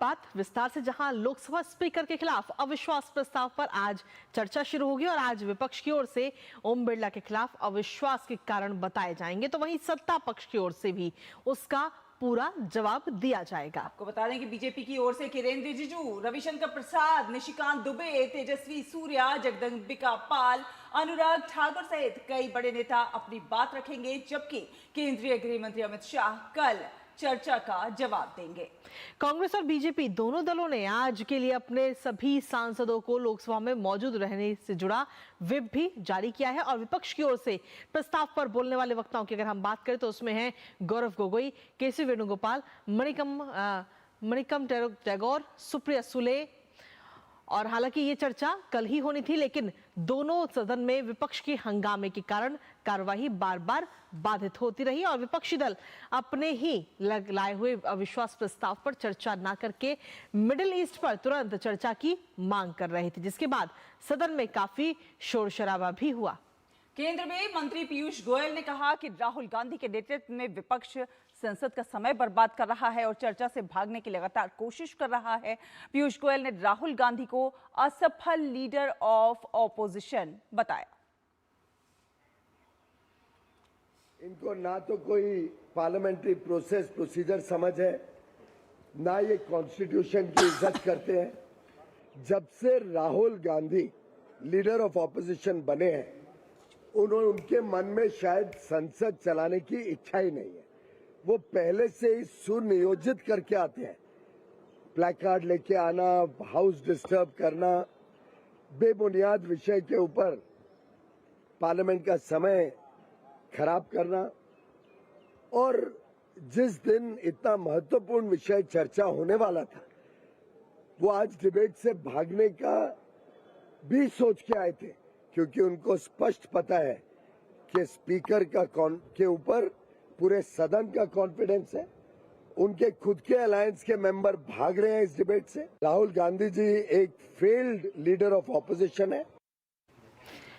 बात विस्तार से, जहां लोकसभा स्पीकर के खिलाफ अविश्वास प्रस्ताव पर आज चर्चा शुरू होगी और आज विपक्ष की ओर से ओम बिरला के खिलाफ अविश्वास के कारण बताए जाएंगे, तो वहीं सत्ता पक्ष की ओर से भी उसका पूरा जवाब दिया जाएगा। आपको बता दें कि बीजेपी की ओर से किरेन रिजिजू, रविशंकर प्रसाद, निशिकांत दुबे, तेजस्वी सूर्या, जगदम्बिका पाल, अनुराग ठाकुर सहित कई बड़े नेता अपनी बात रखेंगे, जबकि केंद्रीय गृह मंत्री अमित शाह कल चर्चा का जवाब देंगे। कांग्रेस और बीजेपी दोनों दलों ने आज के लिए अपने सभी सांसदों को लोकसभा में मौजूद रहने से जुड़ा व्हिप भी जारी किया है और विपक्ष की ओर से प्रस्ताव पर बोलने वाले वक्ताओं की अगर हम बात करें तो उसमें हैं गौरव गोगोई, केसी वेणुगोपाल, मणिकम टैगोर, सुप्रिया सुले। और हालांकि ये चर्चा कल ही होनी थी, लेकिन दोनों सदन में विपक्ष के हंगामे के कारण कार्यवाही बार बार बाधित होती रही और विपक्षी दल अपने ही लाए हुए अविश्वास प्रस्ताव पर चर्चा न करके मिडिल ईस्ट पर तुरंत चर्चा की मांग कर रहे थे, जिसके बाद सदन में काफी शोर शराबा भी हुआ। केंद्र में मंत्री पीयूष गोयल ने कहा कि राहुल गांधी के नेतृत्व में विपक्ष संसद का समय बर्बाद कर रहा है और चर्चा से भागने की लगातार कोशिश कर रहा है। पीयूष गोयल ने राहुल गांधी को असफल लीडर ऑफ ऑपोजिशन बताया। इनको ना तो कोई पार्लियामेंट्री प्रोसीजर समझ है, ना ये कॉन्स्टिट्यूशन की इज्जत करते हैं। जब से Rahul Gandhi leader of opposition बने हैं, उनके मन में शायद संसद चलाने की इच्छा ही नहीं है। वो पहले से ही सुनियोजित करके आते हैं, प्लेकार्ड लेके आना, हाउस डिस्टर्ब करना, बेबुनियाद विषय के ऊपर पार्लियामेंट का समय खराब करना। और जिस दिन इतना महत्वपूर्ण विषय चर्चा होने वाला था, वो आज डिबेट से भागने का भी सोच के आए थे, क्योंकि उनको स्पष्ट पता है कि स्पीकर के ऊपर पूरे सदन का कॉन्फिडेंस है। उनके खुद के अलायंस के मेंबर भाग रहे हैं इस डिबेट से। राहुल गांधी जी एक फेल्ड लीडर ऑफ ऑपोजिशन है।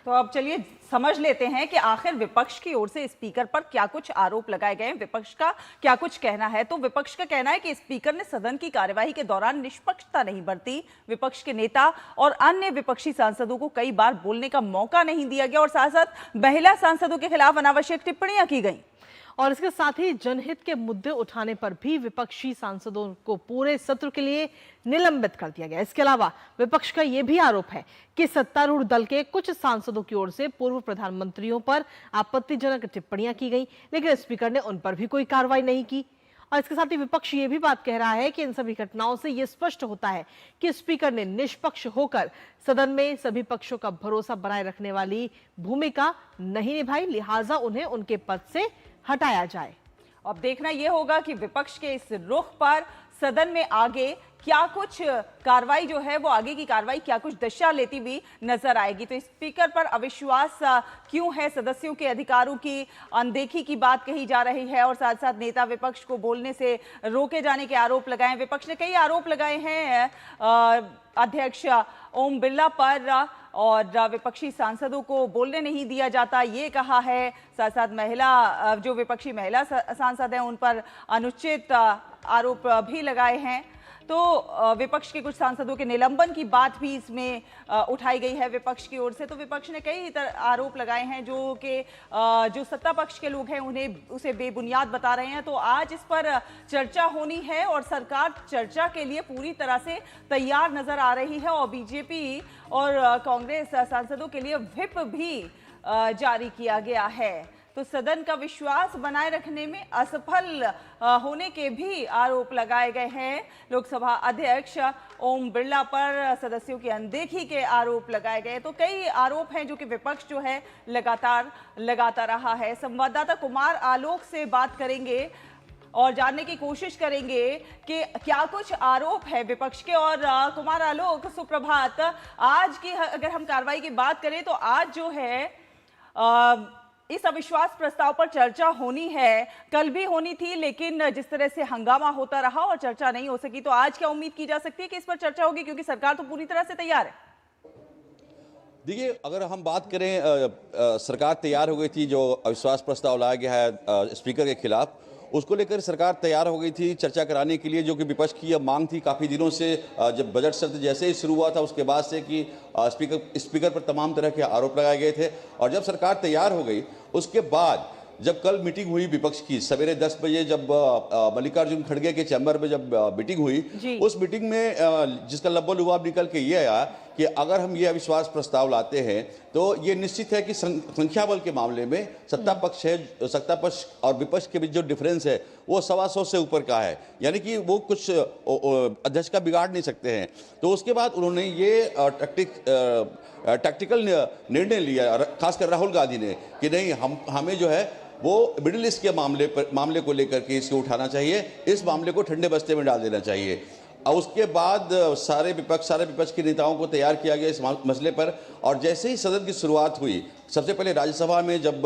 तो अब चलिए समझ लेते हैं कि आखिर विपक्ष की ओर से स्पीकर पर क्या कुछ आरोप लगाए गए हैं, विपक्ष का क्या कुछ कहना है। तो विपक्ष का कहना है कि स्पीकर ने सदन की कार्यवाही के दौरान निष्पक्षता नहीं बरती, विपक्ष के नेता और अन्य विपक्षी सांसदों को कई बार बोलने का मौका नहीं दिया गया और साथ साथ महिला सांसदों के खिलाफ अनावश्यक टिप्पणियां की गई। और इसके साथ ही जनहित के मुद्दे उठाने पर भी विपक्षी सांसदों को पूरे सत्र के लिए निलंबित कर दिया गया। इसके अलावा विपक्ष का यह भी आरोप है कि सत्तारूढ़ दल के कुछ सांसदों की ओर से पूर्व प्रधानमंत्रियों पर आपत्तिजनक टिप्पणियां की गई, लेकिन स्पीकर ने उन पर भी कोई कार्रवाई नहीं की। और इसके साथ ही विपक्ष ये भी बात कह रहा है कि इन सभी घटनाओं से यह स्पष्ट होता है कि स्पीकर ने निष्पक्ष होकर सदन में सभी पक्षों का भरोसा बनाए रखने वाली भूमिका नहीं निभाई, लिहाजा उन्हें उनके पद से हटाया जाए। अब देखना यह होगा कि विपक्ष के इस रुख पर सदन में आगे क्या कुछ कार्रवाई जो है वो आगे की कार्रवाई क्या कुछ दशा लेती हुई नजर आएगी। तो स्पीकर पर अविश्वास क्यों है, सदस्यों के अधिकारों की अनदेखी की बात कही जा रही है और साथ साथ नेता विपक्ष को बोलने से रोके जाने के आरोप लगाए। विपक्ष ने कई आरोप लगाए हैं अध्यक्ष ओम बिरला पर और विपक्षी सांसदों को बोलने नहीं दिया जाता, ये कहा है। साथ साथ जो विपक्षी महिला सांसद हैं उन पर अनुचित आरोप भी लगाए हैं। तो विपक्ष के कुछ सांसदों के निलंबन की बात भी इसमें उठाई गई है विपक्ष की ओर से। तो विपक्ष ने कई आरोप लगाए हैं जो सत्ता पक्ष के लोग हैं उसे बेबुनियाद बता रहे हैं। तो आज इस पर चर्चा होनी है और सरकार चर्चा के लिए पूरी तरह से तैयार नजर आ रही है और बीजेपी और कांग्रेस सांसदों के लिए व्हिप भी जारी किया गया है। तो सदन का विश्वास बनाए रखने में असफल होने के भी आरोप लगाए गए हैं। लोकसभा अध्यक्ष ओम बिरला पर सदस्यों की अनदेखी के आरोप लगाए गए। तो कई आरोप हैं जो कि विपक्ष जो है लगातार लगाता रहा है। संवाददाता कुमार आलोक से बात करेंगे और जानने की कोशिश करेंगे कि क्या कुछ आरोप है विपक्ष के। और कुमार आलोक, सुप्रभात। आज की अगर हम कार्रवाई की बात करें तो आज जो है इस अविश्वास प्रस्ताव पर चर्चा होनी है, कल भी होनी थी, लेकिन जिस तरह से हंगामा होता रहा और चर्चा नहीं हो सकी, तो आज क्या उम्मीद की जा सकती है कि इस पर चर्चा होगी, क्योंकि सरकार तो पूरी तरह से तैयार है। देखिए, अगर हम बात करें सरकार तैयार हो गई थी, जो अविश्वास प्रस्ताव लाया गया है स्पीकर के खिलाफ, उसको लेकर सरकार तैयार हो गई थी चर्चा कराने के लिए, जो कि विपक्ष की यह मांग थी काफ़ी दिनों से। जब बजट सत्र जैसे ही शुरू हुआ था उसके बाद से कि स्पीकर पर तमाम तरह के आरोप लगाए गए थे, और जब सरकार तैयार हो गई उसके बाद जब कल मीटिंग हुई विपक्ष की सवेरे 10 बजे, जब मल्लिकार्जुन खड़गे के चैम्बर में जब मीटिंग हुई, उस मीटिंग में जिसका लब्बो-लुआब निकल के ये आया कि अगर हम ये अविश्वास प्रस्ताव लाते हैं तो ये निश्चित है कि संख्या बल के मामले में सत्ता पक्ष और विपक्ष के बीच जो डिफरेंस है वो 125 से ऊपर का है, यानी कि वो कुछ अध्यक्ष का बिगाड़ नहीं सकते हैं। तो उसके बाद उन्होंने ये टैक्टिकल निर्णय लिया, खासकर राहुल गांधी ने, कि नहीं हमें जो है वो मिडिल ईस्ट के मामले को लेकर के इसको उठाना चाहिए, इस मामले को ठंडे बस्ते में डाल देना चाहिए। और उसके बाद सारे विपक्ष के नेताओं को तैयार किया गया इस मसले पर, और जैसे ही सदन की शुरुआत हुई, सबसे पहले राज्यसभा में जब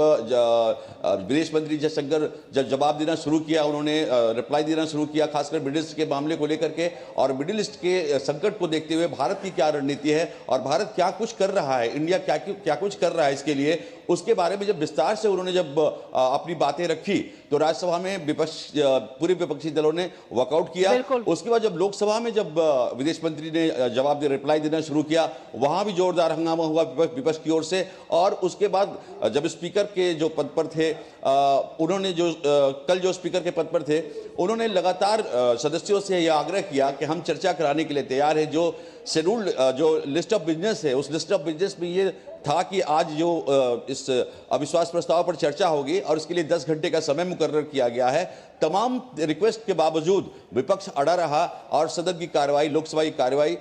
विदेश मंत्री जयशंकर जब जवाब देना शुरू किया, उन्होंने रिप्लाई देना शुरू किया, खासकर मिडिल ईस्ट के मामले को लेकर के, और मिडिल ईस्ट के संकट को देखते हुए भारत की क्या रणनीति है और भारत क्या कुछ कर रहा है, इंडिया क्या कुछ कर रहा है इसके लिए, उसके बारे में जब विस्तार से उन्होंने जब अपनी बातें रखी तो राज्यसभा में पूरे विपक्षी दलों ने वॉकआउट किया। उसके बाद जब लोकसभा में जब विदेश मंत्री ने रिप्लाई देना शुरू किया, वहां भी जोरदार हंगामा हुआ विपक्ष की ओर से। और उसके बाद जब स्पीकर के जो पद पर थे, उन्होंने कल जो स्पीकर के पद पर थे, उन्होंने लगातार सदस्यों से यह आग्रह किया कि हम चर्चा कराने के लिए तैयार है। जो शेड्यूल्ड जो लिस्ट ऑफ बिजनेस है, उस लिस्ट ऑफ बिजनेस में ये था कि आज जो इस अविश्वास प्रस्ताव पर चर्चा होगी और इसके लिए 10 घंटे का समय मुकर्रर किया गया है। तमाम रिक्वेस्ट के बावजूद विपक्ष अड़ा रहा और सदन की कार्रवाई, लोकसभा की कार्रवाई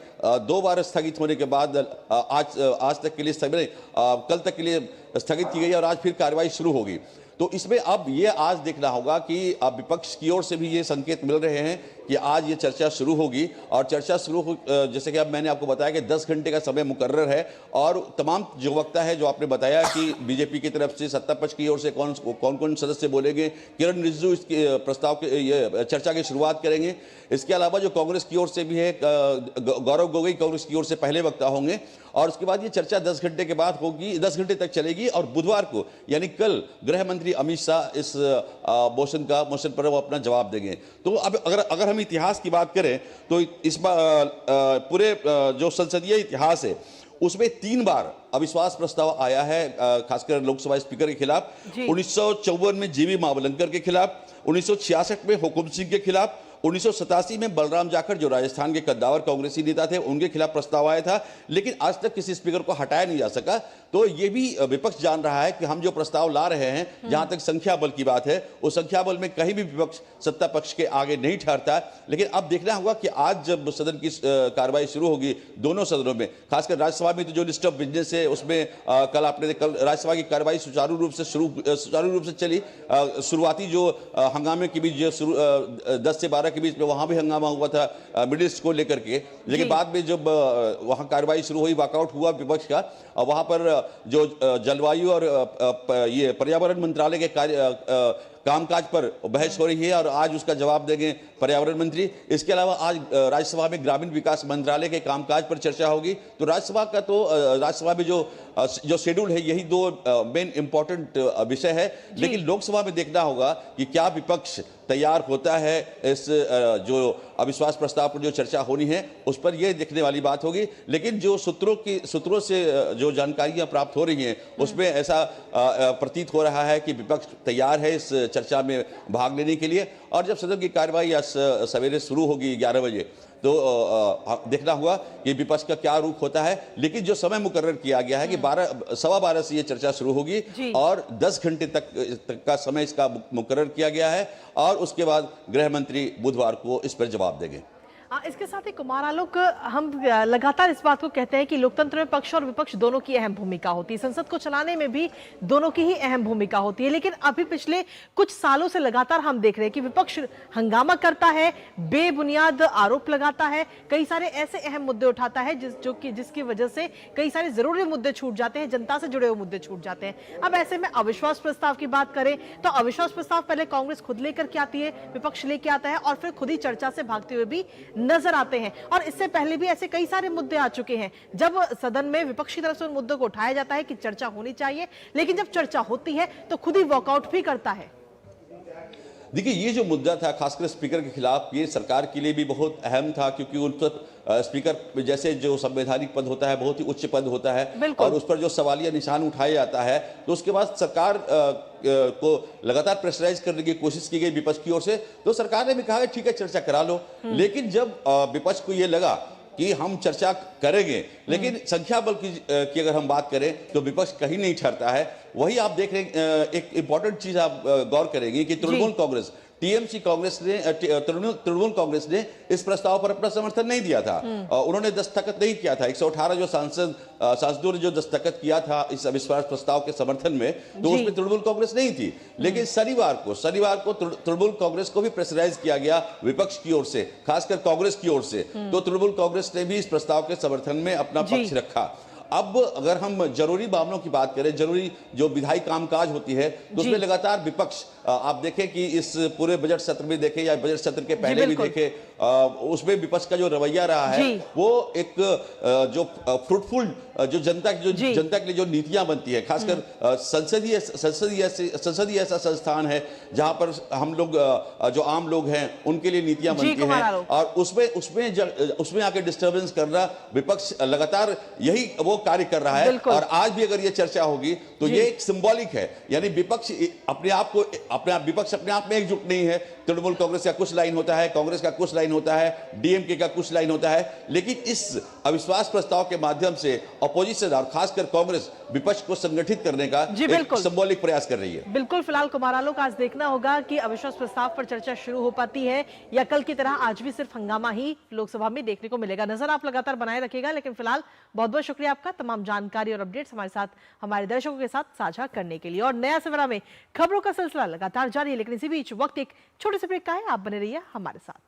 2 बार स्थगित होने के बाद आज तक के लिए कल तक के लिए स्थगित की गई और आज फिर कार्रवाई शुरू होगी। तो इसमें अब ये आज देखना होगा कि अब विपक्ष की ओर से भी ये संकेत मिल रहे हैं कि आज ये चर्चा शुरू होगी, और चर्चा शुरू हो, जैसे कि अब मैंने आपको बताया कि 10 घंटे का समय मुकर्रर है, और तमाम जो वक्ता है, जो आपने बताया कि बीजेपी की तरफ से सत्ता पक्ष की ओर से कौन सदस्य बोलेंगे, किरण रिजिजू इसके प्रस्ताव के ये चर्चा की शुरुआत करेंगे। इसके अलावा जो कांग्रेस की ओर से भी है, गौरव गोगोई कांग्रेस की ओर से पहले वक्ता होंगे, और उसके बाद ये चर्चा 10 घंटे के बाद होगी, 10 घंटे तक चलेगी, और बुधवार को यानी कल गृह मंत्री अमित शाह इस मोशन पर वो अपना जवाब देंगे। तो अब अगर हम इतिहास की बात करें तो इस बार पूरे जो संसदीय इतिहास है उसमें 3 बार अविश्वास प्रस्ताव आया है, खासकर लोकसभा स्पीकर के खिलाफ। 1954 में जीवी मावलंकर के खिलाफ, 1966 में हुकुम सिंह के खिलाफ, 1987 में बलराम जाखड़ जो राजस्थान के कद्दावर कांग्रेसी नेता थे उनके खिलाफ प्रस्ताव आया था, लेकिन आज तक किसी स्पीकर को हटाया नहीं जा सका। तो ये भी विपक्ष जान रहा है कि हम जो प्रस्ताव ला रहे हैं, जहां तक संख्या बल की बात है, उस संख्या बल में कहीं भी विपक्ष सत्ता पक्ष के आगे नहीं ठहरता। लेकिन अब देखना होगा कि आज जब सदन की कार्रवाई शुरू होगी दोनों सदनों में, खासकर राज्यसभा में तो जो लिस्ट ऑफ बिजनेस है उसमें कल राज्यसभा की कार्रवाई सुचारू रूप से चली। शुरुआती जो हंगामे के बीच जो 10 से 12 के बीच में वहां भी हंगामा हुआ था मिडिल ईस्ट को लेकर के, लेकिन बाद में जब वहां कार्रवाई शुरू हुई, वॉकआउट हुआ विपक्ष का, वहां पर जो जलवायु और ये पर्यावरण मंत्रालय के कामकाज पर बहस हो रही है, और आज उसका जवाब देंगे पर्यावरण मंत्री। इसके अलावा आज राज्यसभा में ग्रामीण विकास मंत्रालय के कामकाज पर चर्चा होगी। तो राज्यसभा में जो शेड्यूल है, यही 2 मेन इंपॉर्टेंट विषय है। लेकिन लोकसभा में देखना होगा कि क्या विपक्ष तैयार होता है इस जो अविश्वास प्रस्ताव पर जो चर्चा होनी है उस पर यह देखने वाली बात होगी। लेकिन जो सूत्रों से जो जानकारियां प्राप्त हो रही हैं उसमें ऐसा प्रतीत हो रहा है कि विपक्ष तैयार है इस चर्चा में भाग लेने के लिए। और जब सदन की कार्रवाई आज सवेरे शुरू होगी 11 बजे, तो देखना होगा कि विपक्ष का क्या रुख होता है। लेकिन जो समय मुकर्रर किया गया है कि 12:15 से ये चर्चा शुरू होगी और 10 घंटे तक का समय इसका मुकर्रर किया गया है, और उसके बाद गृह मंत्री बुधवार को इस पर जवाब देंगे। इसके साथ ही कुमार आलोक, हम लगातार इस बात को कहते हैं कि लोकतंत्र में पक्ष और विपक्ष दोनों की अहम भूमिका होती है, संसद को चलाने में भी दोनों की ही अहम भूमिका होती है। लेकिन अभी पिछले कुछ सालों से लगातार हम देख रहे हैं कि विपक्ष हंगामा करता है, बेबुनियाद आरोप लगाता है, कई सारे ऐसे अहम मुद्दे उठाता है जिसकी वजह से कई सारे जरूरी मुद्दे छूट जाते हैं, जनता से जुड़े हुए मुद्दे छूट जाते हैं। अब ऐसे में अविश्वास प्रस्ताव की बात करें तो अविश्वास प्रस्ताव पहले कांग्रेस खुद लेकर के आती है, विपक्ष लेके आता है, और फिर खुद ही चर्चा से भागते हुए भी नजर आते हैं। और इससे पहले भी ऐसे कई सारे मुद्दे आ चुके हैं जब सदन में विपक्ष की तरफ से उन मुद्दों को उठाया जाता है कि चर्चा होनी चाहिए, लेकिन जब चर्चा होती है तो खुद ही वॉकआउट भी करता है। देखिए, ये जो मुद्दा था खासकर स्पीकर के खिलाफ, ये सरकार के लिए भी बहुत अहम था, क्योंकि उन पर स्पीकर जैसे जो संवैधानिक पद होता है बहुत ही उच्च पद होता है और उस पर जो सवालिया निशान उठाया जाता है, तो उसके बाद सरकार को लगातार प्रेशराइज करने की कोशिश की गई विपक्ष की ओर से। तो सरकार ने भी कहा कि ठीक है, चर्चा करा लो। लेकिन जब विपक्ष को ये लगा कि हम चर्चा करेंगे, लेकिन संख्या बल की अगर हम बात करें तो विपक्ष कहीं नहीं ठहरता है। वही आप देख रहे हैं, एक इंपॉर्टेंट चीज आप गौर करेंगे कि तृणमूल कांग्रेस, टीएमसी कांग्रेस ने, तृणमूल कांग्रेस ने इस प्रस्ताव पर अपना समर्थन नहीं दिया था। उन्होंने दस्तखत नहीं किया था। 118 जो सांसदों ने जो दस्तखत किया था इस अविश्वास प्रस्ताव के समर्थन में, तो उसमें तृणमूल कांग्रेस नहीं थी। लेकिन शनिवार को तृणमूल कांग्रेस को भी प्रेशराइज किया गया विपक्ष की ओर से, खासकर कांग्रेस की ओर से। तो तृणमूल कांग्रेस ने भी इस प्रस्ताव के समर्थन में अपना पक्ष रखा। अब अगर हम जरूरी मामलों की बात करें, जरूरी जो विधायी कामकाज होती है, तो उसमें लगातार विपक्ष, आप देखें कि इस पूरे बजट सत्र में देखें या बजट सत्र के पहले भी देखें, उसमें विपक्ष का जो रवैया रहा है वो एक जो फ्रूटफुल जो जनता के लिए जो नीतियां बनती है, खासकर संसदीय ऐसा संस्थान है जहां पर हम लोग जो आम लोग हैं उनके लिए नीतियां बनती हैं, और उसमें आके डिस्टर्बेंस करना विपक्ष लगातार यही वो कार्य कर रहा है। और आज भी अगर ये चर्चा होगी तो ये एक सिंबॉलिक है, यानी विपक्ष अपने आप में एकजुट नहीं है। तृणमूल कांग्रेस का कुछ लाइन होता है, कांग्रेस का कुछ लाइन होता है, डीएमके का कुछ लाइन होता है, लेकिन इस अविश्वास प्रस्ताव के माध्यम से अपोजिशन और खासकर कांग्रेस विपक्ष को संगठित करने का एक सिंबॉलिक प्रयास कर रही है। बिल्कुल। फिलहाल कुमार आलोक, आज देखना होगा कि अविश्वास प्रस्ताव पर चर्चा शुरू हो पाती है या कल की तरह आज भी सिर्फ हंगामा ही लोकसभा में देखने को मिलेगा। नजर आप लगातार बनाए रखिएगा। लेकिन फिलहाल बहुत बहुत शुक्रिया आपका तमाम जानकारी और अपडेट्स हमारे साथ, हमारे दर्शकों के साथ साझा करने के लिए। और नया सवेरा में खबरों का सिलसिला लगातार जारी है, लेकिन इसी बीच वक्त एक छोटे से ब्रेक का है। आप बने रहिए हमारे साथ।